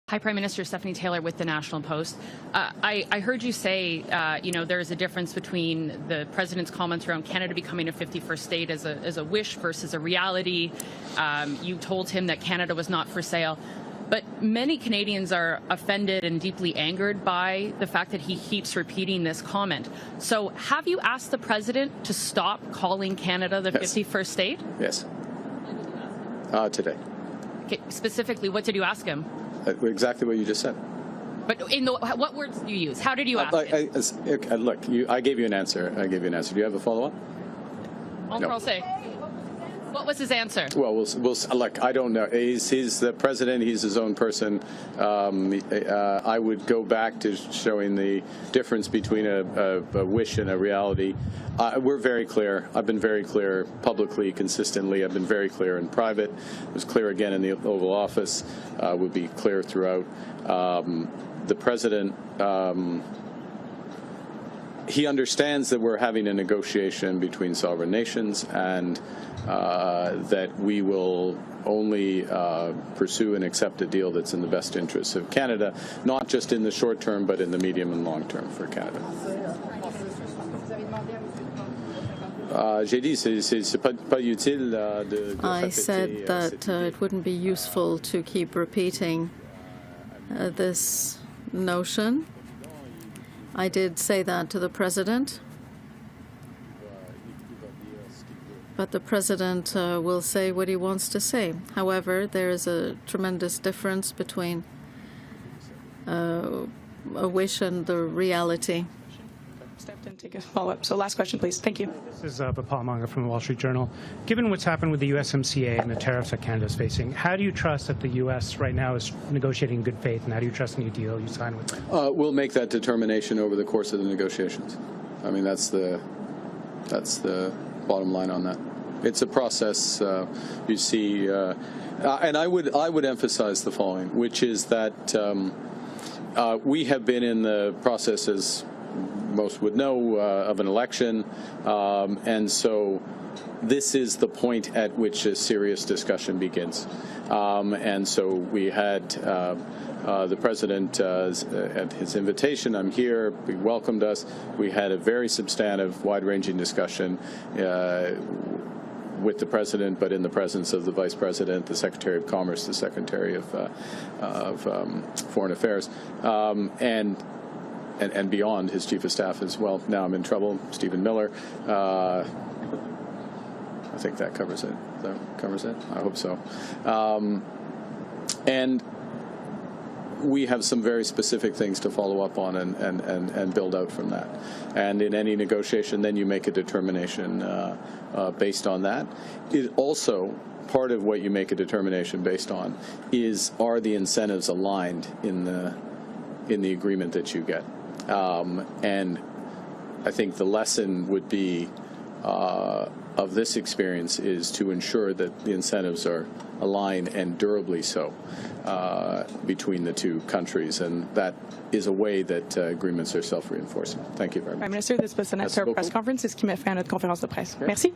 Hi, Prime Minister. Stephanie Taylor with the National Post. I heard you say, there's a difference between the President's comments around Canada becoming a 51st state as a wish versus a reality. You told him that Canada was not for sale. But many Canadians are offended and deeply angered by the fact that he keeps repeating this comment. So have you asked the President to stop calling Canada the 51st state? Yes. Today. Okay, specifically, what did you ask him? Exactly what you just said. But what words did you use? How did you ask him? Look, I gave you an answer. Do you have a follow-up? En français. What was his answer? Well, we'll look. I don't know. He's the president. He's his own person. I would go back to showing the difference between a wish and a reality. We're very clear. I've been very clear publicly, consistently. I've been very clear in private. It was clear again in the Oval Office. Would be clear throughout. The president. He understands that we're having a negotiation between sovereign nations and that we will only pursue and accept a deal that's in the best interests of Canada, not just in the short term, but in the medium and long term for Canada. I said that it wouldn't be useful to keep repeating this notion. I did say that to the President, but the President will say what he wants to say. However, there is a tremendous difference between a wish and the reality. Stepped in to take a follow-up. So last question, please. Thank you. This is Bapal Manga from the Wall Street Journal. Given what's happened with the USMCA and the tariffs that Canada is facing, how do you trust that the U.S. right now is negotiating in good faith, and how do you trust any deal you sign with them? We'll make that determination over the course of the negotiations. I mean, that's the bottom line on that. It's a process. You see, and I would emphasize the following, which is that we have been in the process, as most would know, of an election, and so this is the point at which a serious discussion begins. And so we had the President, at his invitation, I'm here, he welcomed us. We had a very substantive, wide-ranging discussion with the President, but in the presence of the Vice President, the Secretary of Commerce, the Secretary of Foreign Affairs, and beyond, his Chief of Staff as well. Now I'm in trouble, Stephen Miller. I think that covers it. I hope so. And we have some very specific things to follow up on and build out from that. And in any negotiation, then you make a determination based on that. It also, part of what you make a determination based on are the incentives aligned in the agreement that you get. And I think the lesson would be of this experience is to ensure that the incentives are aligned and durably so between the two countries, and that is a way that agreements are self-reinforcing. Thank you very much. Prime Minister, this was the next press conference. C'est ce qui met fin à notre conférence de presse. Merci.